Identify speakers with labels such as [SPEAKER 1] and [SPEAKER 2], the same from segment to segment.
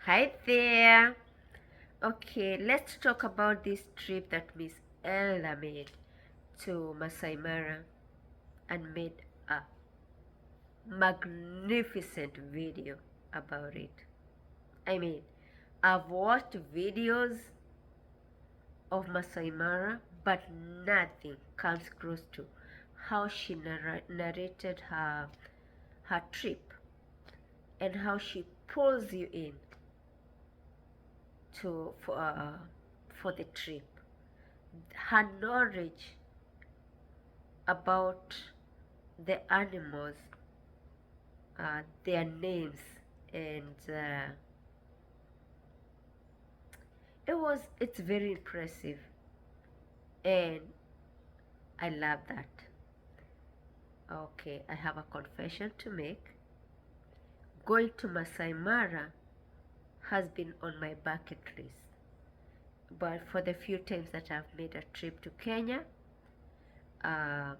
[SPEAKER 1] Hi there. Okay, let's talk about this trip that Miss Ella made to Masai Mara and made a magnificent video about it. I mean, I've watched videos of Masai Mara, but nothing comes close to how she narrated her trip and how she pulls you in to for the trip. Her knowledge about the animals, their names, and it's very impressive, and I love that. Okay, I have a confession to make. Going to Masai Mara has been on my bucket list, but for the few times that I've made a trip to Kenya, uh,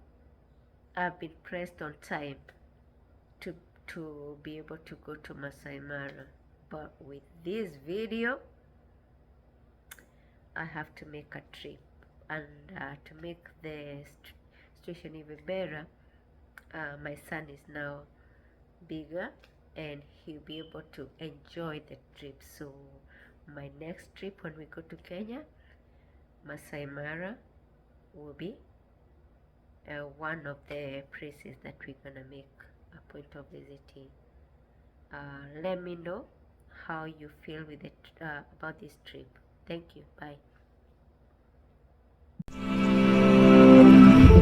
[SPEAKER 1] I've been pressed on time to be able to go to Masai Mara. But with this video, I have to make a trip, and to make the situation even better, my son is now bigger and he'll be able to enjoy the trip. So my next trip when we go to Kenya, Masai Mara will be one of the places that we're gonna make a point of visiting. Let me know how you feel with it about this trip. Thank you. Bye.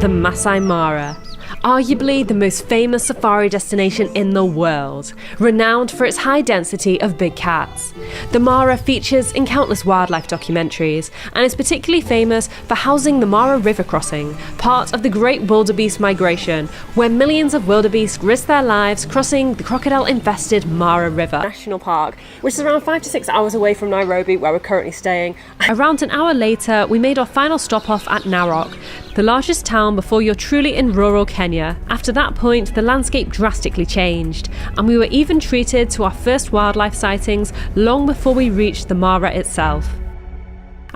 [SPEAKER 2] The Masai Mara, arguably the most famous safari destination in the world, renowned for its high density of big cats. The Mara features in countless wildlife documentaries and is particularly famous for housing the Mara River crossing, part of the Great Wildebeest Migration, where millions of wildebeest risk their lives crossing the crocodile-infested Mara River National Park, which is around 5 to 6 hours away from Nairobi, where we're currently staying. Around an hour later, we made our final stop off at Narok, the largest town before you're truly in rural Kenya. After that point, the landscape drastically changed, and we were even treated to our first wildlife sightings long before we reached the Mara itself.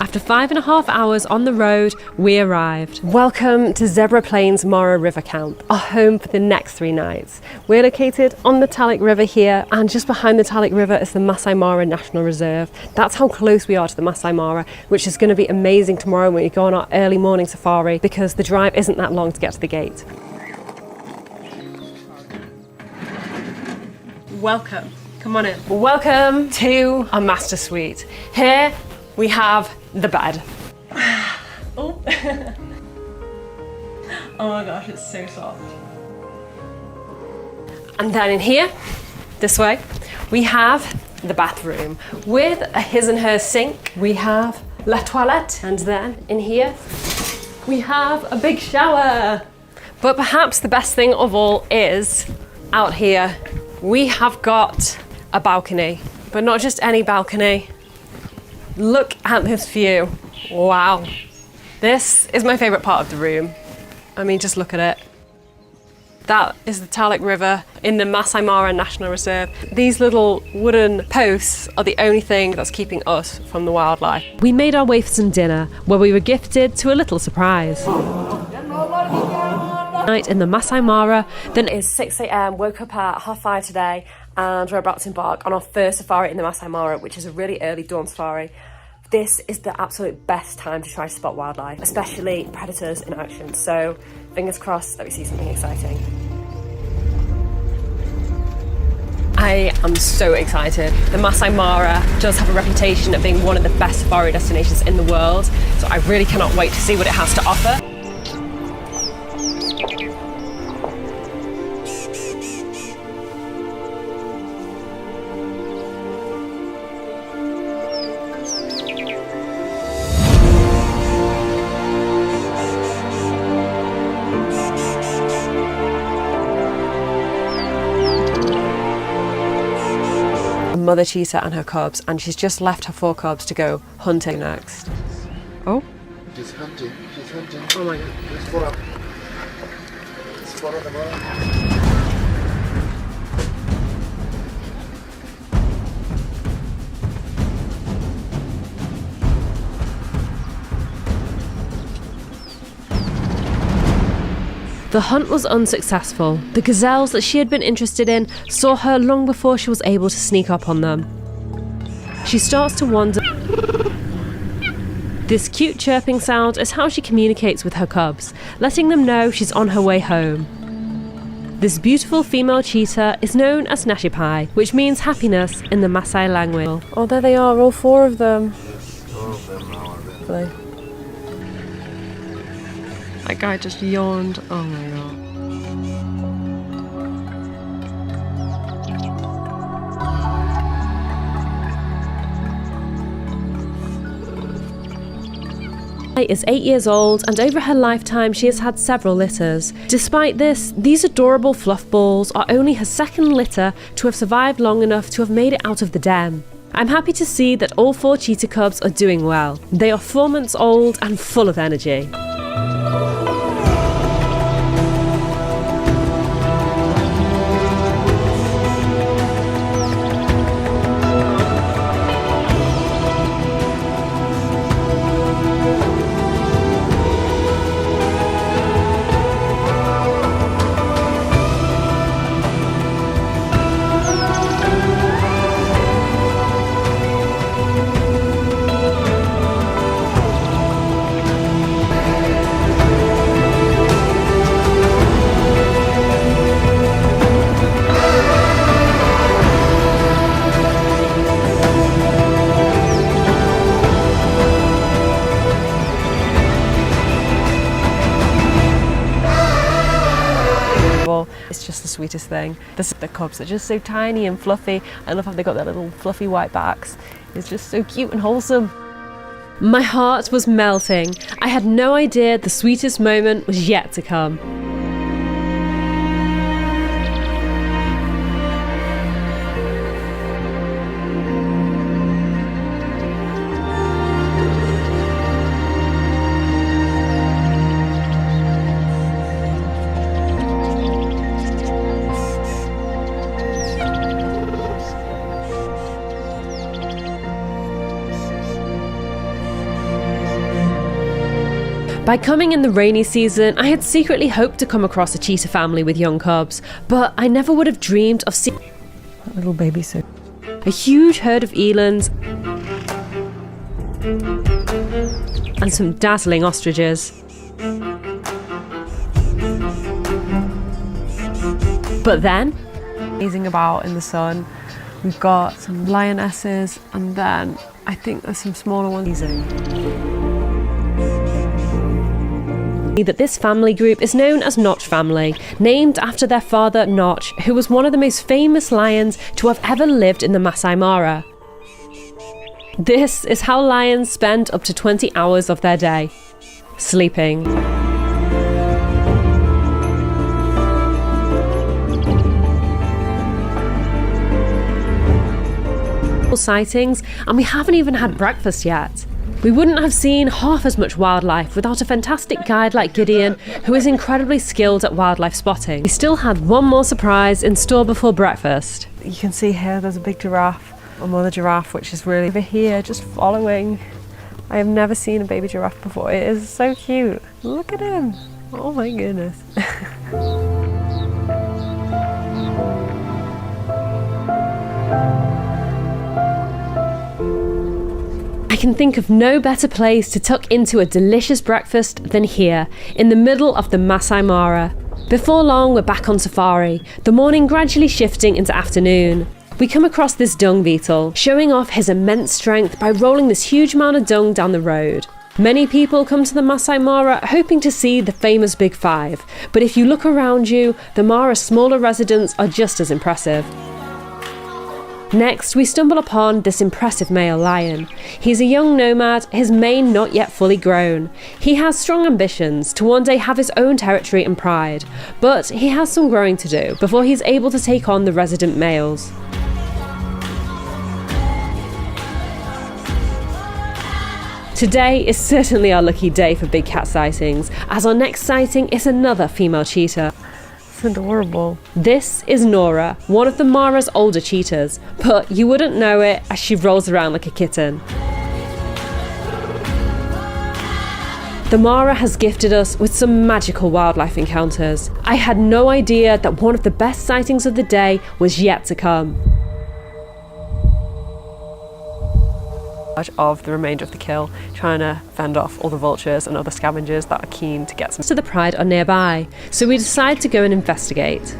[SPEAKER 2] After 5.5 hours on the road, we arrived. Welcome to Zebra Plains Mara River Camp, our home for the next 3 nights. We're located on the Talik River here, and just behind the Talik River is the Masai Mara National Reserve. That's how close we are to the Masai Mara, which is going to be amazing tomorrow when we go on our early morning safari, because the drive isn't that long to get to the gate. Welcome. Come on in. Welcome to our master suite. Here we have the bed. Oh. Oh my gosh, it's so soft. And then in here, this way, we have the bathroom with a his and her sink. We have la toilette, and then in here, we have a big shower. But perhaps the best thing of all is out here, we have got a balcony, but not just any balcony. Look at this view. Wow. This is my favourite part of the room. I mean, just look at it. That is the Talik River in the Masai Mara National Reserve. These little wooden posts are the only thing that's keeping us from the wildlife. We made our way for some dinner, where we were gifted to a little surprise. Night in the Masai Mara, then it is 6 a.m, woke up at 5:30 today, and we're about to embark on our first safari in the Masai Mara, which is a really early dawn safari. This is the absolute best time to try to spot wildlife, especially predators in action. So fingers crossed that we see something exciting. I am so excited. The Masai Mara does have a reputation of being one of the best safari destinations in the world, so I really cannot wait to see what it has to offer. Mother cheetah and her cubs, and she's just left her 4 cubs to go hunting next. Oh?
[SPEAKER 3] She's hunting. She's hunting.
[SPEAKER 2] Oh my god.
[SPEAKER 3] Let's follow them around.
[SPEAKER 2] The hunt was unsuccessful. The gazelles that she had been interested in saw her long before she was able to sneak up on them. She starts to wonder. This cute chirping sound is how she communicates with her cubs, letting them know she's on her way home. This beautiful female cheetah is known as Nashipai, which means happiness in the Masai language. Oh, there they are, all 4 of them.
[SPEAKER 3] All of them now are there.
[SPEAKER 2] That guy just yawned. Oh my god. Is 8 years old, and over her lifetime she has had several litters. Despite this, these adorable fluff balls are only her second litter to have survived long enough to have made it out of the den. I'm happy to see that all 4 cheetah cubs are doing well. They are 4 months old and full of energy. It's just the sweetest thing. The cubs are just so tiny and fluffy. I love how they got their little fluffy white backs. It's just so cute and wholesome. My heart was melting. I had no idea the sweetest moment was yet to come. By coming in the rainy season, I had secretly hoped to come across a cheetah family with young cubs, but I never would have dreamed of seeing that little baby suit. A huge herd of elands and some dazzling ostriches. But then, gazing about in the sun, we've got some lionesses, and then I think there's some smaller ones. That this family group is known as Notch family, named after their father Notch, who was one of the most famous lions to have ever lived in the Masai Mara. This is how lions spend up to 20 hours of their day sleeping. Sightings, and we haven't even had breakfast yet. We wouldn't have seen half as much wildlife without a fantastic guide like Gideon, who is incredibly skilled at wildlife spotting. We still had one more surprise in store before breakfast. You can see here there's a big giraffe, a mother giraffe, which is really over here just following. I have never seen a baby giraffe before. It is so cute. Look at him. Oh my goodness. I can think of no better place to tuck into a delicious breakfast than here, in the middle of the Masai Mara. Before long, we're back on safari, the morning gradually shifting into afternoon. We come across this dung beetle, showing off his immense strength by rolling this huge mound of dung down the road. Many people come to the Masai Mara hoping to see the famous Big Five, but if you look around you, the Mara's smaller residents are just as impressive. Next, we stumble upon this impressive male lion. He's a young nomad, his mane not yet fully grown. He has strong ambitions to one day have his own territory and pride, but he has some growing to do before he's able to take on the resident males. Today is certainly our lucky day for big cat sightings, as our next sighting is another female cheetah. It's adorable. This is Nora, one of the Mara's older cheetahs, but you wouldn't know it as she rolls around like a kitten. The Mara has gifted us with some magical wildlife encounters. I had no idea that one of the best sightings of the day was yet to come. Of the remainder of the kill, trying to fend off all the vultures and other scavengers that are keen to get some to the pride are nearby, so we decide to go and investigate.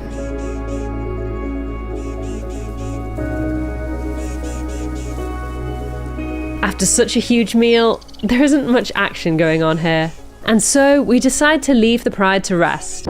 [SPEAKER 2] After such a huge meal, there isn't much action going on here, and so we decide to leave the pride to rest.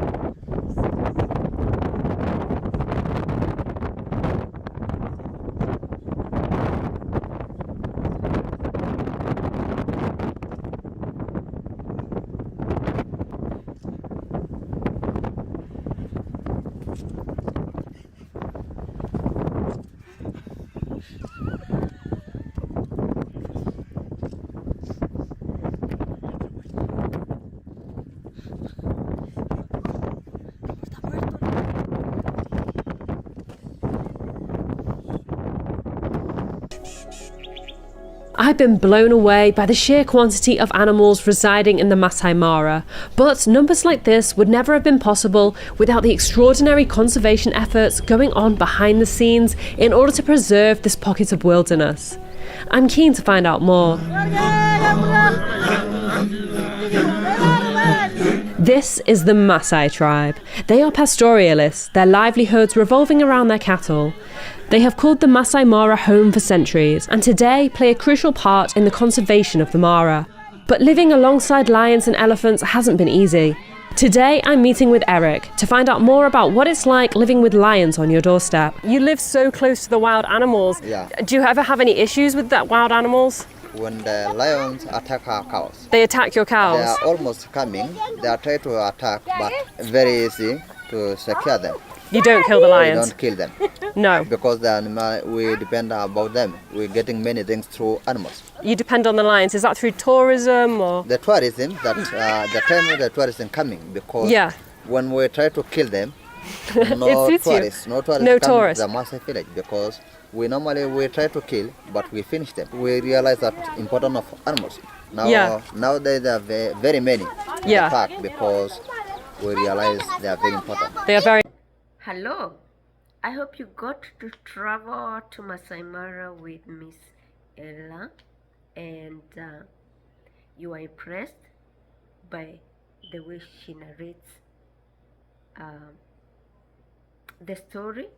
[SPEAKER 2] I've been blown away by the sheer quantity of animals residing in the Masai Mara, but numbers like this would never have been possible without the extraordinary conservation efforts going on behind the scenes in order to preserve this pocket of wilderness. I'm keen to find out more. This is the Masai tribe. They are pastoralists, their livelihoods revolving around their cattle. They have called the Masai Mara home for centuries, and today play a crucial part in the conservation of the Mara. But living alongside lions and elephants hasn't been easy. Today I'm meeting with Eric to find out more about what it's like living with lions on your doorstep. You live so close to the wild animals.
[SPEAKER 3] Yeah.
[SPEAKER 2] Do you ever have any issues with that wild animals?
[SPEAKER 3] When the lions attack our cows,
[SPEAKER 2] They attack your
[SPEAKER 3] they
[SPEAKER 2] cows?
[SPEAKER 3] are almost coming. They are trying to attack, but very easy to secure them.
[SPEAKER 2] You don't kill the
[SPEAKER 3] We
[SPEAKER 2] lions?
[SPEAKER 3] don't kill them
[SPEAKER 2] No.
[SPEAKER 3] because the animal, we depend about them. We're getting many things through animals.
[SPEAKER 2] You depend on the lions. Is that through tourism or?
[SPEAKER 3] The tourism, that the time of the tourism coming, because
[SPEAKER 2] Yeah.
[SPEAKER 3] when we try to kill them,
[SPEAKER 2] It
[SPEAKER 3] no
[SPEAKER 2] suits you.
[SPEAKER 3] tourists
[SPEAKER 2] No
[SPEAKER 3] come to
[SPEAKER 2] tourists.
[SPEAKER 3] the Masai village, because we try to kill, but we finish them. We realize that importance of animals. Now,
[SPEAKER 2] Yeah.
[SPEAKER 3] Nowadays there are very many in
[SPEAKER 2] Yeah.
[SPEAKER 3] the park, because we realize they are very important.
[SPEAKER 2] They are very.
[SPEAKER 1] Hello, I hope you got to travel to Masai Mara with Miss Ella, and you are impressed by the way she narrates the story.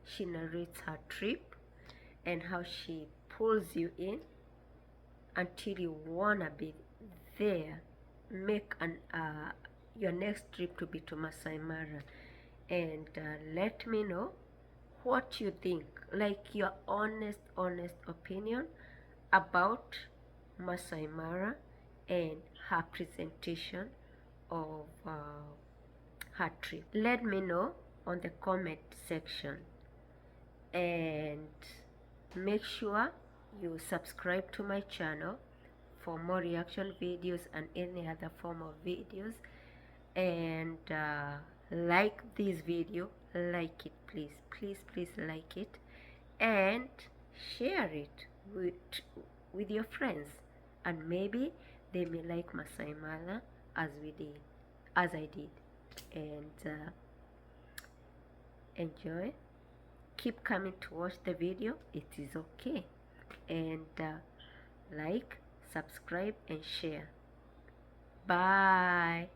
[SPEAKER 1] She narrates her trip and how she pulls you in until you wanna be there. Make your next trip to be to Masai Mara, and let me know what you think, like your honest opinion about Masai Mara and her presentation of her trip. Let me know on the comment section, and make sure you subscribe to my channel for more reaction videos and any other form of videos, and like this video. Like it, please like it, and share it with your friends, and maybe they may like Masai Mara as I did, and enjoy. Keep coming to watch the video, it is okay, and like, subscribe and share. Bye.